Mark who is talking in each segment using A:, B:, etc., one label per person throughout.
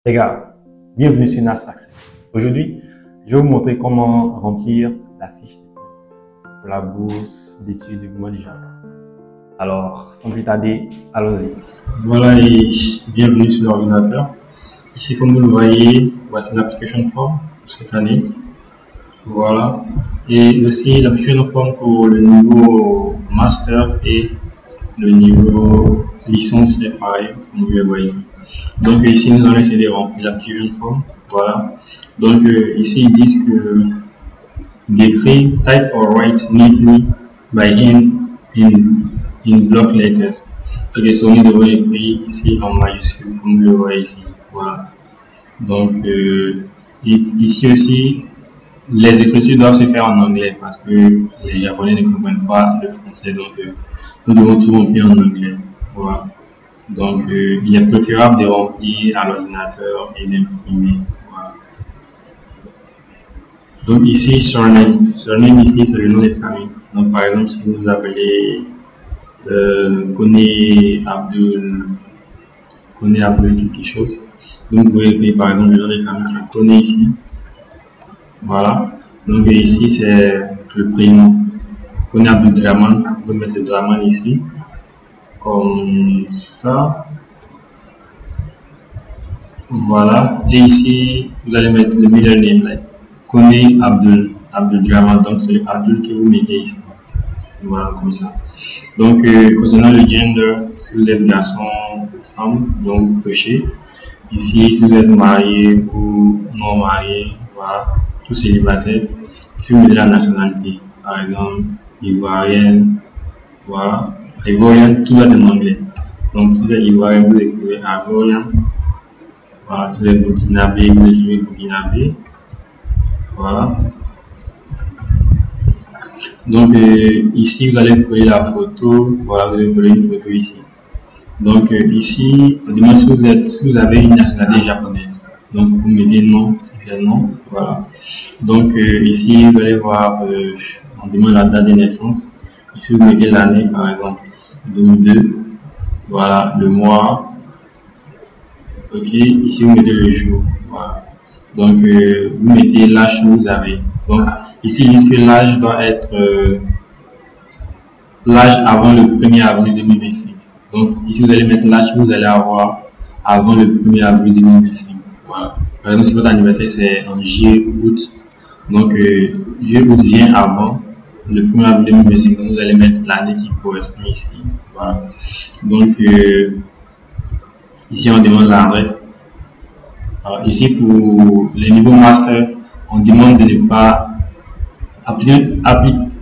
A: Les gars, bienvenue sur NAS Access. Aujourd'hui, je vais vous montrer comment remplir la fiche de poste pour la bourse d'études du gouvernement du Japon. Alors, sans plus tarder, allons-y.
B: Voilà et bienvenue sur l'ordinateur. Ici, comme vous le voyez, voici l'application form pour cette année. Voilà. Et aussi l'application form pour le niveau master et le niveau licence, c'est pareil, comme vous le voyez ici. Donc ici, nous allons essayer de remplir l'application form. Voilà. Donc ici, ils disent que d'écrire type or write neatly by hand in block letters. Ok, so nous devons écrire ici en majuscule, comme vous le voyez ici. Voilà. Donc ici aussi, les écritures doivent se faire en anglais parce que les Japonais ne comprennent pas le français. Donc nous devons tout remplir en anglais. Voilà. Donc il est préférable de remplir à l'ordinateur et d'imprimer. Voilà. Donc ici, surname ici, c'est le nom de famille. Donc par exemple, si vous vous appelez Kone Abdul quelque chose. Donc vous pouvez écrire par exemple le nom de famille qui est Kone ici. Voilà. Donc ici c'est le prénom. Kone Abdul Draman. Vous pouvez mettre le Draman ici. Comme ça. Voilà. Et ici vous allez mettre le middle name là. Kone Abdul Draman. Donc c'est Abdul que vous mettez ici. Voilà, comme ça. Donc, concernant le gender, si vous êtes garçon ou femme, donc vous cochez. Ici, si vous êtes marié ou non marié, voilà, tout célibataire. Si vous mettez la nationalité, par exemple, ivoirienne, voilà. Ivoirienne, tout va en anglais. Donc, si c'est ivoirien, vous écrivez ivoirien. Voilà, si c'est burkinabé, vous écrivez burkinabé. Voilà. Donc ici vous allez coller la photo, voilà, vous allez coller une photo ici. Donc ici on demande si vous avez une nationalité japonaise. Donc vous mettez non si c'est non, voilà. Donc ici vous allez voir, on demande la date de naissance. Ici vous mettez l'année par exemple 2002, voilà, le mois. Ok, ici vous mettez le jour, voilà. Donc vous mettez l'âge que vous avez. Donc ici ils disent que l'âge doit être l'âge avant le 1er avril 2025. Donc ici vous allez mettre l'âge que vous allez avoir avant le 1er avril 2025. Voilà. Par exemple si votre anniversaire c'est en juillet-août, donc juillet-août vient avant le 1er avril 2025. Donc vous allez mettre l'année qui correspond ici. Voilà. Donc ici on demande l'adresse. Ici pour les niveaux master, on demande de ne pas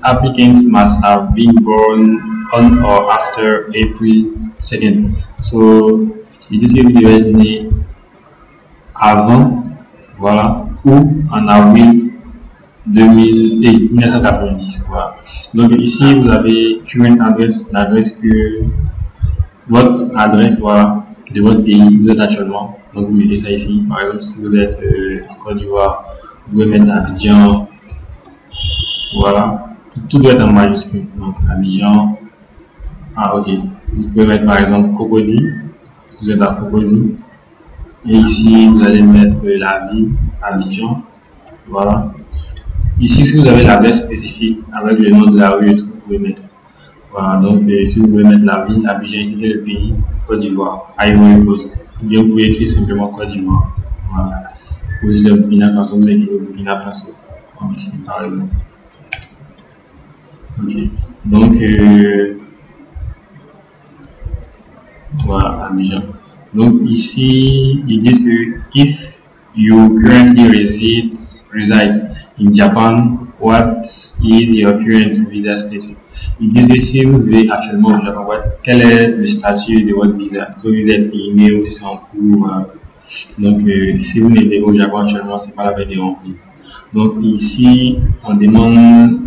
B: applicants must have been born on or after April 2nd. So it is que vous devez être né avant, voilà, ou en avril 1990. Voilà. Donc ici vous avez current address, l'adresse que votre adresse, voilà, de votre pays où vous êtes actuellement. Donc vous mettez ça ici. Par exemple, si vous êtes en Côte d'Ivoire, vous pouvez mettre Abidjan. Voilà. Tout doit être en majuscule. Donc Abidjan. Ah ok. Vous pouvez mettre par exemple Cocody. Si vous êtes à Cocody. Et ici, vous allez mettre la ville, Abidjan. Voilà. Ici, si vous avez l'adresse spécifique avec le nom de la rue et tout, vous pouvez mettre. Voilà. Donc si vous pouvez mettre la ville, Abidjan, ici c'est le pays, Côte d'Ivoire, Ivory Coast. Bien, vous pouvez écrire simplement Côte d'Ivoire. Voilà. Ou si c'est Burkina Faso, vous écrivez Burkina Faso. Comme ici, par exemple. Ok. Donc, voilà, Abidjan. Donc, ici, ils disent que if you currently reside in Japan, what is your current visa status? Ils disent que si vous vivez actuellement au Japon, quel est le statut de votre visa? Si votre visa est périmé ou si c'est en cours. Donc, si vous n'êtes pas au Japon actuellement, c'est pas la peine de remplir. Donc, ici, on demande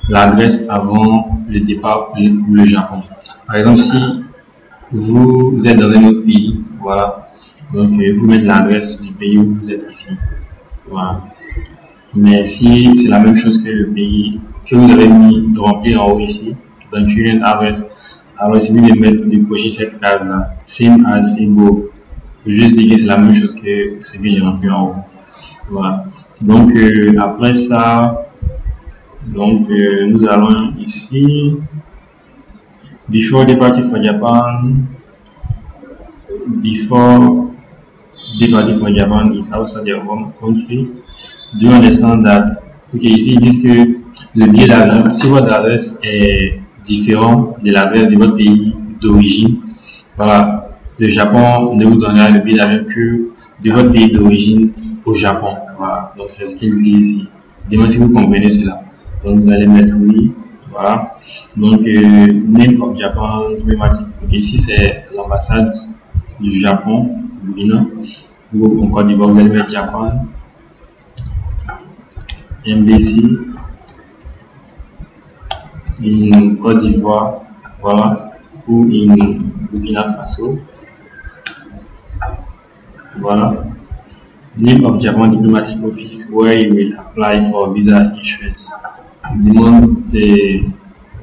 B: l'adresse avant le départ pour le Japon. Par exemple, si vous êtes dans un autre pays, voilà. Donc, vous mettez l'adresse du pays où vous êtes ici. Voilà. Mais si c'est la même chose que le pays que vous avez mis rempli en haut ici, dans current address, alors il suffit de cocher cette case là, same as above. juste dire que c'est la même chose que ce que j'ai rempli en haut. Voilà. Donc, après ça, donc, nous allons ici. Before departing for Japan, is outside their home country. Do you understand that? Ok, ici ils disent que le billet d'avion, si votre adresse est différente de l'adresse de votre pays d'origine, voilà, le Japon ne vous donnera le billet d'avion que de votre pays d'origine au Japon. Voilà, donc c'est ce qu'ils disent ici. Dis-moi si vous comprenez cela. Donc vous allez mettre oui. Voilà. Donc, name of Japan, thématique. Ok, ici c'est l'ambassade du Japon, Burkina, ou en Côte d'Ivoire, vous allez mettre Japan, Embassy, in Côte d'Ivoire, voilà, ou in Burkina Faso, voilà. Name of Japan Diplomatic Office, where you will apply for visa issuance. Demande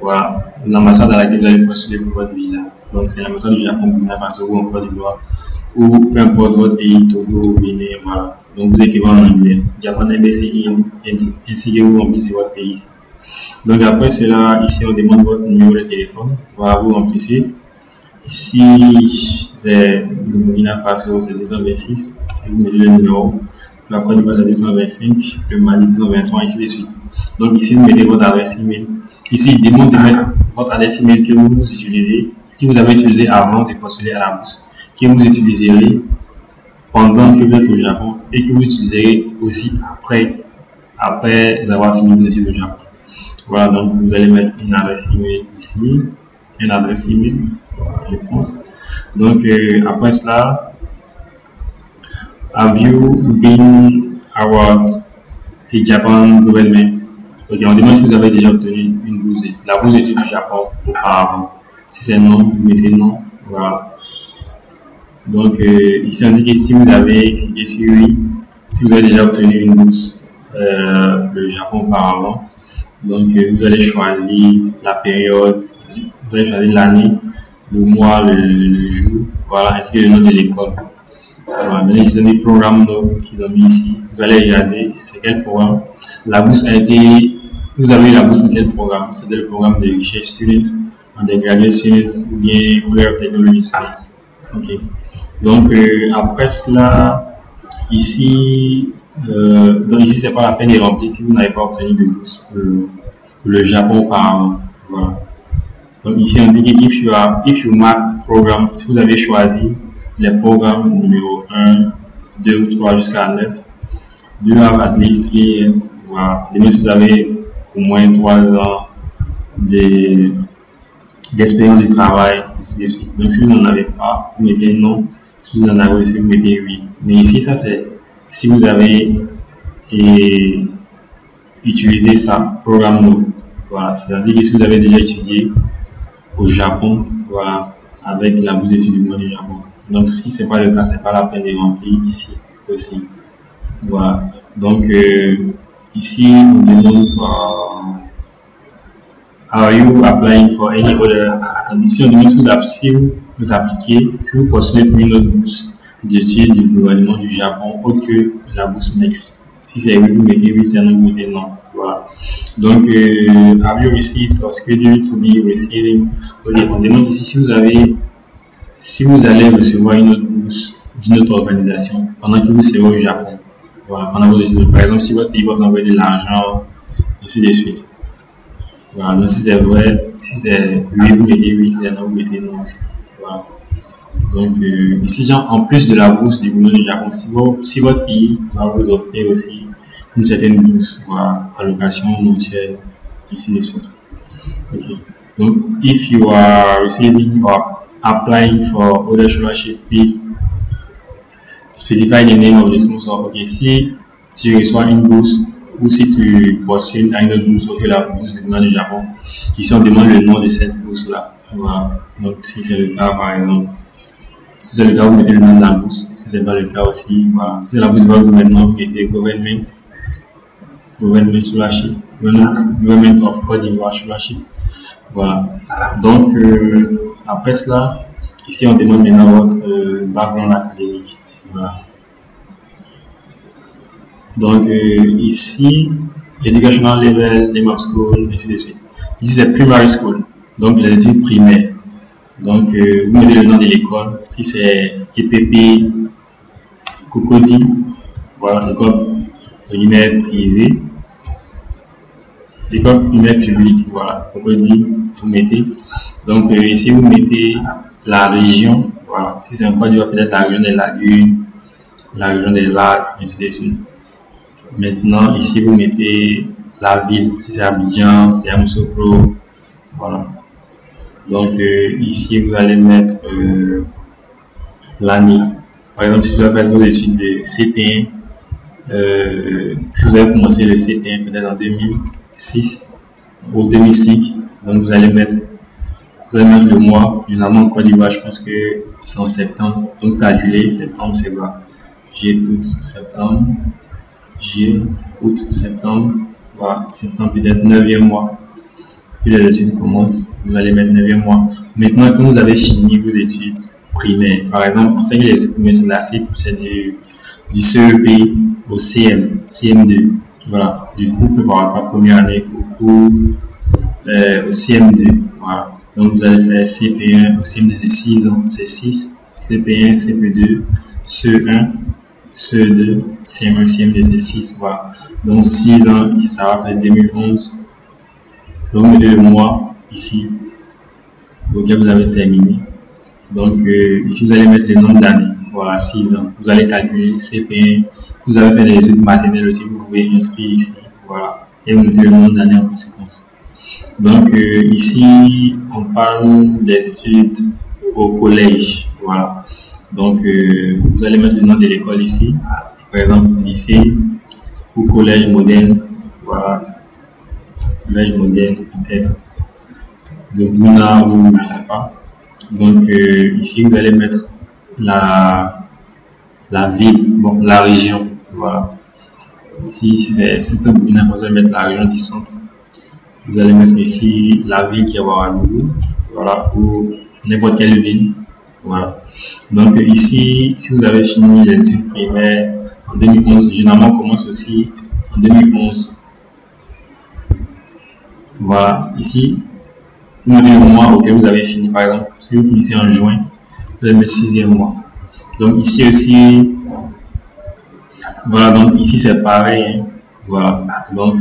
B: voilà, l'ambassade à laquelle vous allez postuler pour votre visa. Donc c'est l'ambassade du Japon, Burkina Faso ou en Côte d'Ivoire, ou peu importe votre pays, Togo, Bénin, voilà. Donc vous écrivez en anglais, Japan Embassy ainsi que vous remplissez votre pays ici. Donc après cela, ici on demande votre numéro de téléphone, voilà, vous remplissez. Ici c'est le Burkina Faso, c'est 226, et vous mettez le numéro. La Côte d'Ivoire c'est 225, le Mali 223, ainsi de suite. Donc ici vous mettez votre adresse email. Ici il demande de mettre votre adresse email que vous utilisez, que vous avez utilisé avant de postuler à la bourse, que vous utiliserez pendant que vous êtes au Japon et que vous utiliserez aussi après avoir fini vos études au Japon. Voilà, donc vous allez mettre une adresse email ici, une adresse email, voilà, je pense. Donc après cela, have you been awarded a Japan government? Ok, on demande si vous avez déjà obtenu une bourse, la bourse d'études du Japon auparavant. Si c'est non, vous mettez non. Voilà. Donc ici on dit que si vous avez cliqué sur oui, si vous avez déjà obtenu une bourse le Japon auparavant, donc vous allez choisir la période, vous allez choisir l'année, le mois, le jour, voilà, ainsi que le nom de l'école. Voilà, maintenant ils ont mis programme qu'ils ont mis ici. Vous allez regarder c'est quel programme. La bourse a été, vous avez eu la bourse pour quel programme? C'était le programme de Research Students, Undergraduate Students ou bien College of Technology Students. Ok. Donc après cela, ici, c'est pas la peine de remplir si vous n'avez pas obtenu de bourse pour le Japon auparavant. Voilà. Donc ici on dit que if you marked program, si vous avez choisi les programmes numéro 1, 2 ou 3 jusqu'à 9, do you have at least 3 years? Voilà. Demain, si vous avez au moins 3 ans d'expérience de travail, ainsi de suite. Donc si vous n'en avez pas, vous mettez non. Si vous en avez aussi, vous mettez oui. Mais ici, ça c'est si vous avez utilisé ça, programme no. Voilà, c'est-à-dire que si vous avez déjà étudié au Japon, voilà, avec la bourse d'études du Japon. Donc si c'est pas le cas, c'est pas la peine de remplir ici aussi. Voilà. Donc ici on demande are you applying for any other? Ici on demande si vous appliquez, si vous postulez pour une autre bourse d'études du gouvernement du Japon autre que la bourse MEX. Si c'est oui, vous mettez oui, c'est non, vous mettez non. Voilà. Donc have you received or scheduled to be receiving? Ok, on demande ici si vous allez recevoir une autre bourse d'une autre organisation pendant que vous serez au Japon. Voilà, pendant vos études. Par exemple, si votre pays va vous envoyer de l'argent, ainsi de suite. Voilà, donc si c'est vrai, si c'est oui, vous mettez oui, si c'est non, vous mettez non aussi. Voilà. Donc ici, genre, en plus de la bourse du gouvernement du Japon, si votre pays va vous offrir aussi une certaine bourse, voilà, allocation mensuelle, ainsi de suite. Ok. Donc, if you are receiving or applying for other scholarship, please specify the name of the sponsor. Ok, si tu reçois une bourse ou si tu postules à une autre bourse autre que la bourse du gouvernement du Japon, ici on demande le nom de cette bourse là. Voilà. Donc si c'est le cas par exemple, si c'est le cas vous mettez le nom de la bourse, si c'est pas le cas aussi, voilà. Si c'est la bourse de votre gouvernement, vous mettez government scholarship, government of Côte d'Ivoire scholarship. Voilà. Donc après cela, ici, on demande maintenant votre background académique. Voilà. Donc, ici, Educational Level, Name of School, ainsi de suite. Ici, c'est Primary School, donc les études primaires. Donc, vous mettez le nom de l'école. Si c'est EPP Cocody, voilà, l'école primaire privée. L'école primaire publique, voilà, Cocody, vous mettez. Donc, ici, vous mettez la région, voilà. Si c'est un Côte d'Ivoire, peut-être la région des lagunes, la région des lacs, ainsi de suite. Maintenant, ici, vous mettez la ville, si c'est Abidjan, c'est Yamoussoukro, voilà. Donc, ici, vous allez mettre l'année. Par exemple, si vous avez fait vos études de CP1, si vous avez commencé le CP1 peut-être en 2006 ou 2005, donc vous allez mettre le mois. Généralement, en Côte d'Ivoire, je pense que c'est en septembre. Donc, calculer septembre, c'est quoi? Juillet, août, septembre. Juillet, août, septembre. Voilà, septembre peut-être 9e mois. Puis les études commencent, vous allez mettre 9e mois. Maintenant que vous avez fini vos études primaires, par exemple, on sait que les études primaires c'est de la CIP, c'est du CEP au CM2. Voilà, du coup, pour votre première année au CM2. Voilà, donc vous allez faire CP1 au CM2, c'est 6 ans, c'est 6, CP1, CP2, CE1, CE2, CM1, CM2, c'est 6. Voilà, donc 6 ans, ici ça va faire 2011. Donc, vous mettez le mois ici, donc là vous avez terminé. Donc, ici vous allez mettre le nombre d'années, voilà, 6 ans. Vous allez calculer CP1, vous avez fait des études maternelles aussi, vous pouvez inscrire ici, voilà, et vous mettez le nombre d'années en conséquence. Donc, ici on parle des études au collège, voilà. Donc, vous allez mettre le nom de l'école ici, par exemple, lycée ou collège moderne, voilà. Collège moderne, peut-être de Bouna ou je sais pas. Donc ici vous allez mettre la ville, bon, la région, voilà. Ici c'est de Bouna, vous allez mettre la région du centre. Vous allez mettre ici la ville qui est à Ouagadougou, voilà, ou n'importe quelle ville, voilà. Donc ici, si vous avez fini les études primaires en 2011, généralement on commence aussi en 2011. Voilà, ici, vous mettez le mois auquel vous avez fini. Par exemple, si vous finissez en juin, vous allez mettre 6e mois. Donc ici aussi, voilà, donc ici c'est pareil. Hein. Voilà, donc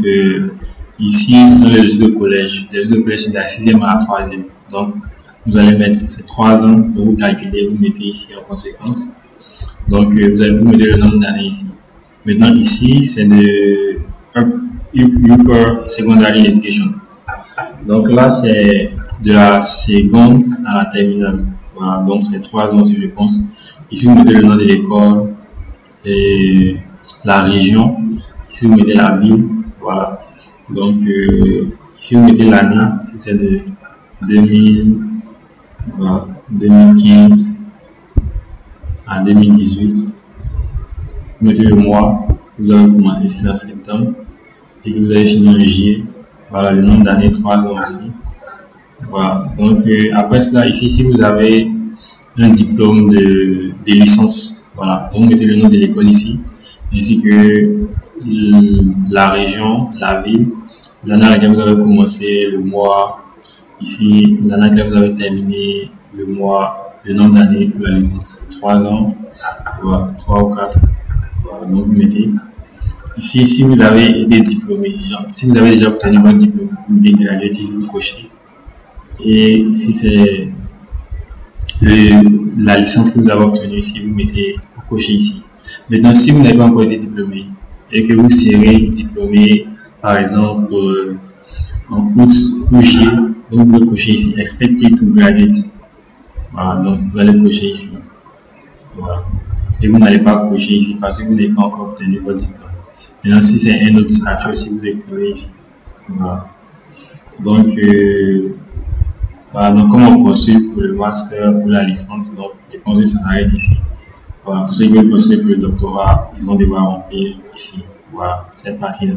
B: ici ce sont les études de collège. Les études de collège c'est de la 6e à la 3e. Donc vous allez mettre ces 3 ans, donc vous calculez, vous mettez ici en conséquence. Donc vous mettez le nombre d'années ici. Maintenant ici c'est de Upper Secondary Education. Donc là, c'est de la seconde à la terminale. Voilà, donc c'est 3 ans si je pense. Ici, vous mettez le nom de l'école et la région. Ici, vous mettez la ville. Voilà. Donc, ici, vous mettez l'année. Si c'est de 2015 à 2018. Vous mettez le mois. Vous avez commencé 6 septembre et que vous avez fini en juillet. Voilà, le nombre d'années, 3 ans aussi. Voilà, donc après cela, ici, si vous avez un diplôme de licence, voilà, donc mettez le nom de l'école ici, ainsi que la région, la ville, l'année à laquelle vous avez commencé, le mois, ici, l'année à laquelle vous avez terminé, le mois, le nombre d'années pour la licence, 3 ans, voilà, 3 ou 4, voilà, donc vous mettez. Ici, si vous avez été diplômé, genre, si vous avez déjà obtenu votre diplôme, vous dégradez, vous cochez. Et si c'est la licence que vous avez obtenue ici, vous mettez, vous cochez ici. Maintenant, si vous n'avez pas encore été diplômé et que vous serez diplômé, par exemple, en août ou juillet, donc vous cochez ici, expected to graduate. Voilà, donc vous allez cocher ici. Voilà. Et vous n'allez pas cocher ici parce que vous n'avez pas encore obtenu votre diplôme. Maintenant, si c'est un autre statut, si vous écrivez ici. Voilà. Donc, voilà, donc comme on poursuit pour le master ou la licence, donc les conseils s'arrêtent ici. Voilà, pour ceux qui veulent poursuivre pour le doctorat, ils vont devoir remplir ici. Voilà, cette partie-là.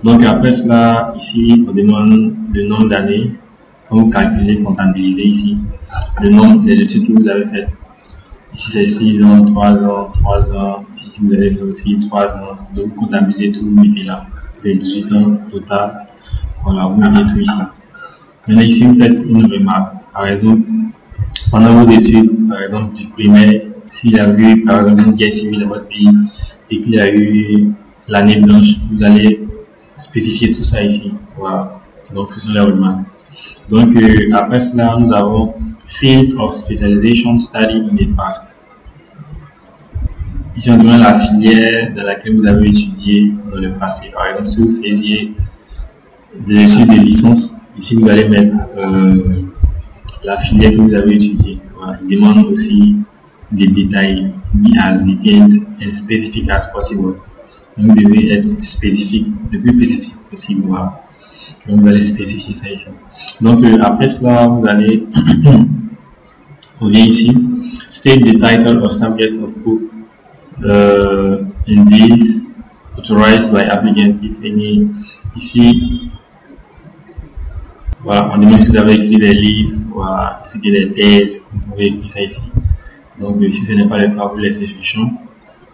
B: Donc après cela, ici, on demande le nombre d'années. Quand vous calculez, comptabilisez ici. le nombre des études que vous avez faites. Ici, c'est 6 ans, 3 ans, 3 ans. Ici, si vous avez fait aussi 3 ans, donc vous comptabilisez tout, vous mettez là. C'est 18 ans total. Voilà, vous mettez tout ici. Maintenant, ici, vous faites une remarque. Par exemple, pendant vos études, par exemple, du primaire, s'il a eu, par exemple, une guerre civile dans votre pays et qu'il y a eu l'année blanche, vous allez spécifier tout ça ici. Voilà. Donc, ce sont les remarques. Donc, après cela, nous avons Field of Specialization Study in the Past. Ici, on demande la filière dans laquelle vous avez étudié dans le passé. Par exemple, si vous faisiez des études de licence, ici, vous allez mettre la filière que vous avez étudiée. Voilà. Il demande aussi des détails. Be as detailed and specific as possible. Donc, vous devez être spécifique, le plus spécifique possible. Voilà. Donc, vous allez spécifier ça ici. Donc, après cela, vous allez, on vient ici, state the title or subject of book in this authorized by applicant, if any. Ici, voilà, on demande si vous avez écrit des livres, voilà, si vous avez des thèses, vous pouvez écrire ça ici. Donc, si ce n'est pas le cas, vous laissez ce champ.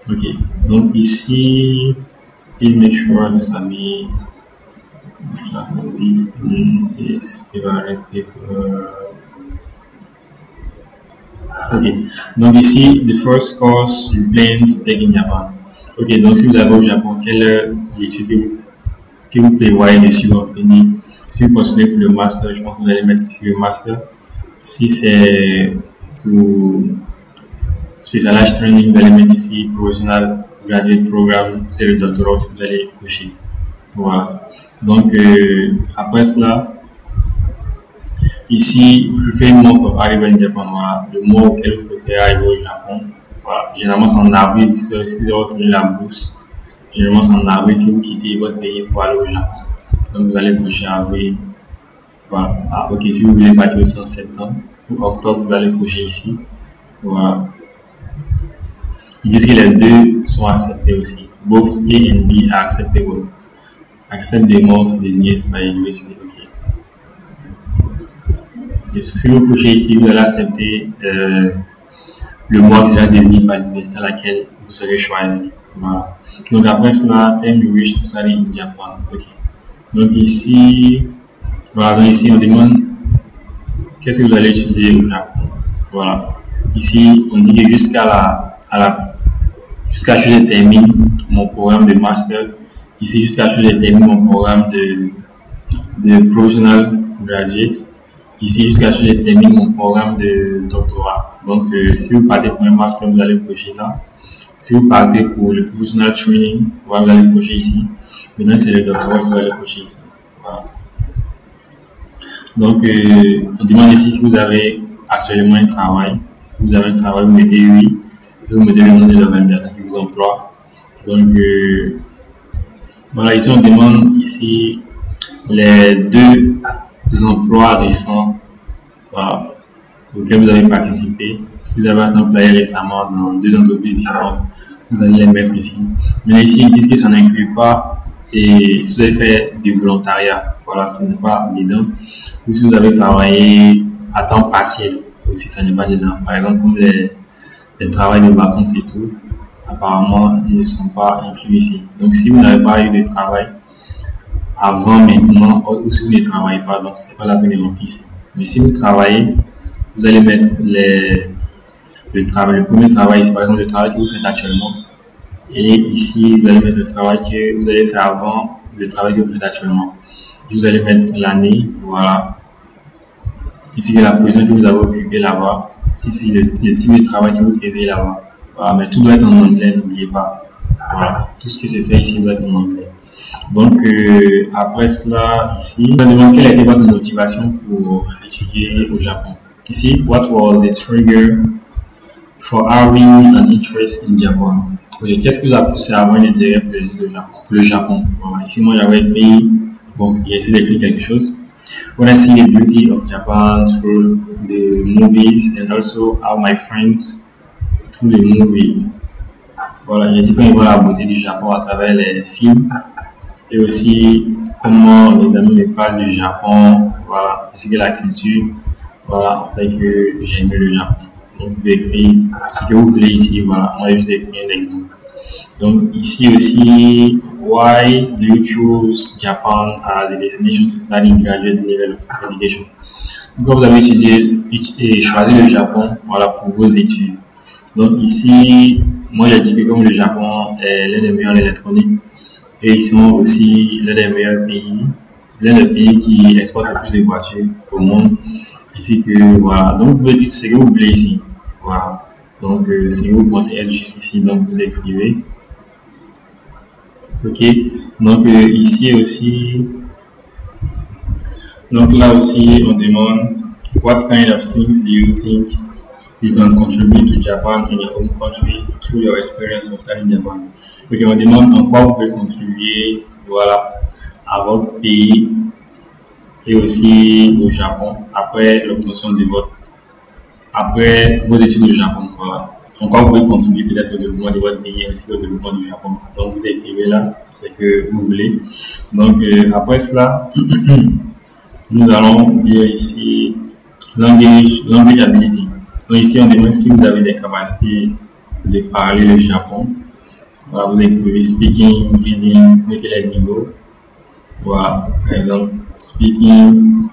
B: Ok, donc ici, please make sure to submit this is favorite paper. Ok, donc ici, the first course you plan to take in Japan. Ok, donc si vous avez au Japon, quelle est l'étude que vous prévoyez de suivre en premier? Si vous postulez pour le master, je pense que vous allez mettre ici le master. Si c'est pour Specialized Training, vous allez mettre ici Professional Graduate Program, c'est le doctorat si vous allez cocher. Voilà. Donc, après cela, ici, prefer month of arrival in Japan. Voilà. Le mois auquel vous préférez arriver au Japon. Voilà. Généralement, c'est en avril, si vous avez obtenu la bourse. Généralement, c'est en avril que vous quittez votre pays pour aller au Japon. Donc, vous allez cocher avril. Voilà. Ah, ok, si vous voulez partir aussi en septembre. Pour octobre, vous allez cocher ici. Voilà. Ils disent que les deux sont acceptés aussi. Both A and B are acceptable. Accept the month designated by university. Okay. Et si vous cochez ici, vous allez accepter le mois qui sera désigné par l'université à laquelle vous serez choisi. Voilà. Donc après cela, time you wish to study in Japan. Ok. Donc ici, voilà. Donc ici on demande qu'est-ce que vous allez étudier au Japon. Voilà. Ici, on dit que jusqu'à jusqu'à ce que je termine mon programme de master. Ici, jusqu'à ce que je termine mon programme de Professional Graduate. Ici, jusqu'à ce que je termine mon programme de doctorat. Donc, si vous partez pour un master, vous allez cocher là. Si vous partez pour le Professional Training, vous allez cocher ici. Maintenant, c'est le doctorat, vous allez cocher ici. Voilà. Donc, on demande ici si vous avez actuellement un travail. Si vous avez un travail, vous mettez oui. Et vous mettez le nom de l'organisation qui vous emploie. Donc, voilà, ici on demande ici les deux emplois récents, voilà, auxquels vous avez participé. Si vous avez été employé récemment dans deux entreprises différentes, vous allez les mettre ici. Mais ici, ils disent que ça n'inclut pas, et si vous avez fait du volontariat, voilà, ce n'est pas dedans. Ou si vous avez travaillé à temps partiel, aussi ça n'est pas dedans. Par exemple, comme les travails de vacances et tout, apparemment, ils ne sont pas inclus ici. Donc, si vous n'avez pas eu de travail avant, maintenant, ou si vous ne travaillez pas, donc c'est pas la peine de remplir ici. Mais si vous travaillez, vous allez mettre le premier travail ici, par exemple, le travail que vous faites actuellement. Et ici, vous allez mettre le travail que vous avez fait avant, le travail que vous faites actuellement. Ici, vous allez mettre l'année, voilà. Ici, la position que vous avez occupée là-bas. Ici, c'est le type de travail que vous faisiez là-bas. Voilà, mais tout doit être en anglais, n'oubliez pas. Voilà, tout ce qui se fait ici doit être en anglais. Donc, après cela, ici, on demande quelle était votre motivation pour étudier au Japon. Ici, what was the trigger for having an interest in Japan? Okay, qu'est-ce qui vous a poussé à avoir un intérêt pour le Japon? Voilà, ici, moi, j'avais écrit, bon, j'ai essayé d'écrire quelque chose. When I see the beauty of Japan through the movies and also how my friends through the movies. Voilà, j'ai dit quand ils voient la beauté du Japon à travers les films et aussi comment les amis me parlent du Japon, voilà, ainsi que la culture. voilà, fait que j'ai aimé le Japon. Donc, vous pouvez écrire ce que vous voulez ici, voilà. Moi, je vous ai écrit un exemple. Donc, ici aussi, why do you choose Japan as a destination to study graduate level of education? Pourquoi vous avez choisi le Japon, voilà, pour vos études? Donc, ici, moi, j'ai dit que comme le Japon est l'un des meilleurs en électronique, et ils sont aussi l'un des meilleurs pays, l'un des pays qui exporte le plus de voitures au monde, ainsi que, voilà. Donc, vous pouvez écrire ce que vous voulez ici, voilà. Donc, si vous pensez être juste ici, donc vous écrivez. Ok, donc ici aussi, donc là aussi on demande what kind of things do you think you can contribute to Japan in your home country through your experience of studying Japan. Ok, on demande en quoi vous pouvez contribuer, voilà, à votre pays et aussi au Japon après l'obtention de après vos études au Japon, voilà. En quoi vous pouvez contribuer peut-être au développement de votre pays et aussi au développement du Japon. Donc vous écrivez là ce que vous voulez. Donc après cela, nous allons dire ici language ability. Donc ici on demande si vous avez des capacités de parler le Japon. Voilà, vous écrivez speaking, reading, mettez les niveaux. Voilà, par exemple speaking.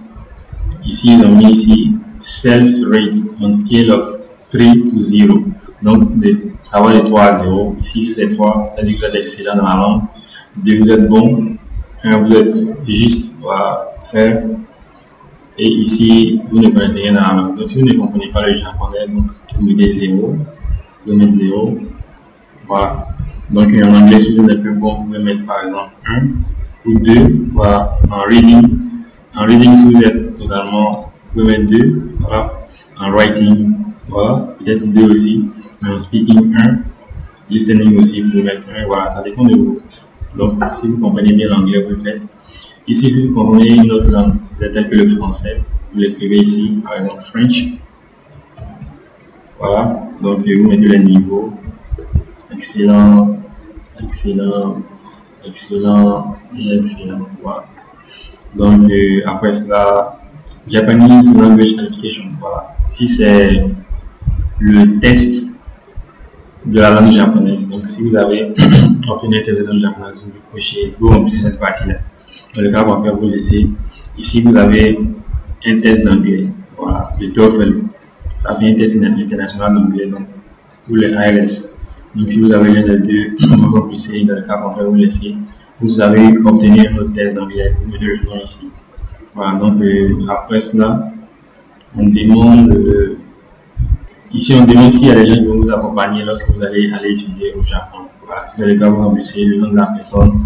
B: Ici ils ont mis ici self-rate on scale of 3 to 0. Donc, ça va de 3 à 0. Ici, c'est 3, ça veut dire que vous êtes excellent dans la langue. 2, vous êtes bon. 1, vous êtes juste, voilà, faire. Et ici, vous ne connaissez rien dans la langue. Donc, si vous ne comprenez pas le japonais, donc, vous mettez 0. Vous pouvez mettre 0. Voilà. Donc, en anglais, si vous êtes un peu bon, vous pouvez mettre par exemple 1 ou 2. Voilà. En reading, si vous êtes totalement, vous pouvez mettre 2. Voilà. En writing, voilà, peut-être 2 aussi, mais en speaking 1, listening aussi, vous pouvez mettre 1, voilà, ça dépend de vous. Donc, si vous comprenez bien l'anglais, vous le faites. Ici, si vous comprenez une autre langue, telle que le français, vous l'écrivez ici, par exemple French. Voilà, donc vous mettez les niveaux, excellent, excellent, excellent et excellent, voilà. Donc, après cela, Japanese Language Qualification, voilà. Si c'est le test de la langue japonaise. Donc, si vous avez obtenu un test de langue japonaise, vous remplissez cette partie-là. Dans le cas contraire, vous laissez. Ici, vous avez un test d'anglais. Voilà, le TOEFL. Ça, c'est un test international d'anglais. Donc, ou le IELTS. Donc, si vous avez l'un des deux, vous remplissez. Dans le cas contraire, vous laissez. Vous avez obtenu un autre test d'anglais. Vous mettez le nom ici. Voilà, donc après cela, on demande. Ici, on demande s'il y a des gens qui vont vous accompagner lorsque vous allez étudier au Japon. Voilà, si c'est le cas, vous remplissez le nom de la personne,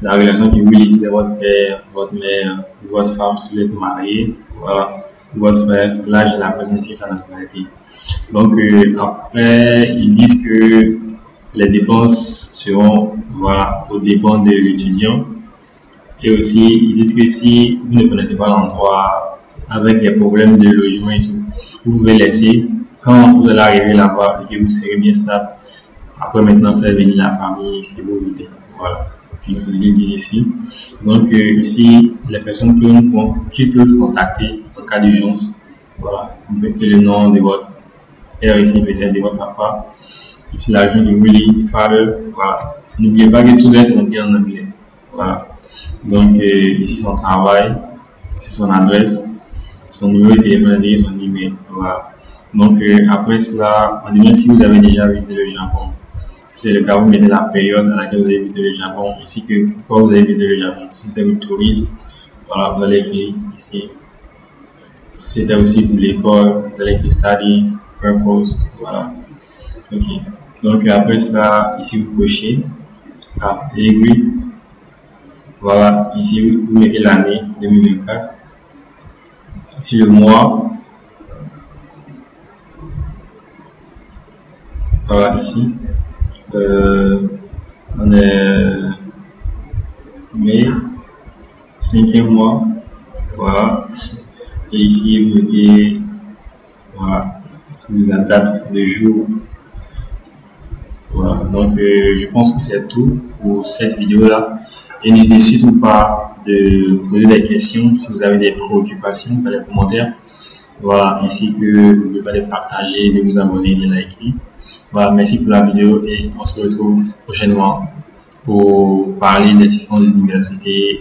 B: la relation qui vous lie, si c'est votre père, votre mère, votre femme, si vous êtes marié, voilà, votre frère, l'âge de la personne ici, sa nationalité. Donc, après, ils disent que les dépenses seront, voilà, aux dépens de l'étudiant. Et aussi, ils disent que si vous ne connaissez pas l'endroit avec les problèmes de logement et tout, vous pouvez laisser. Quand vous allez arriver là-bas et que vous serez bien stable, après maintenant faire venir la famille si vous voulez. Voilà. Donc c'est ce qu'ils disent ici. Donc ici, les personnes qui peuvent contacter en cas d'urgence. Voilà. Vous mettez le nom de votre père ici, peut-être de votre papa. Ici l'argent de Willy, Father. Voilà. N'oubliez pas que tout doit être rempli en anglais. Voilà. Donc ici son travail, ici son adresse, son numéro de téléphone et son email. Voilà. Donc après cela, on demande si vous avez déjà visité le Japon. Si c'est le cas, vous mettez la période à laquelle vous avez visité le Japon, ainsi que pourquoi vous avez visité le Japon. Si c'était le tourisme, voilà, vous allez écrire ici. Si c'était aussi pour l'école, vous allez écrire studies, purpose, voilà. Ok. Donc après cela, ici vous cochez, agree. Voilà, ici vous mettez l'année 2024. Ici le mois. Voilà, ici, on est mai, 5e mois, voilà, et ici vous mettez, voilà, la date, le jour, voilà, donc je pense que c'est tout pour cette vidéo-là, et n'hésitez surtout pas de poser des questions si vous avez des préoccupations dans les commentaires. Voilà, ainsi que n'oubliez pas de partager, de vous abonner, de liker. Voilà, merci pour la vidéo et on se retrouve prochainement pour parler des différentes universités,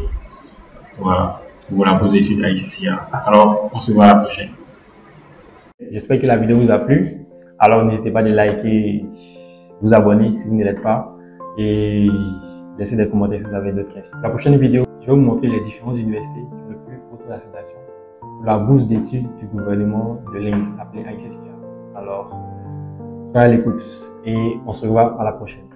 B: voilà, pour la bourse d'études à ICCA. Alors, on se voit à la prochaine.
A: J'espère que la vidéo vous a plu. Alors, n'hésitez pas à liker, vous abonner si vous ne l'êtes pas et laissez des commentaires si vous avez d'autres questions. La prochaine vidéo, je vais vous montrer les différentes universités qui recrutent pour l'acceptation pour la bourse d'études du gouvernement de l'INS appelée ICCA. Alors, soyez à l'écoute et on se revoit à la prochaine.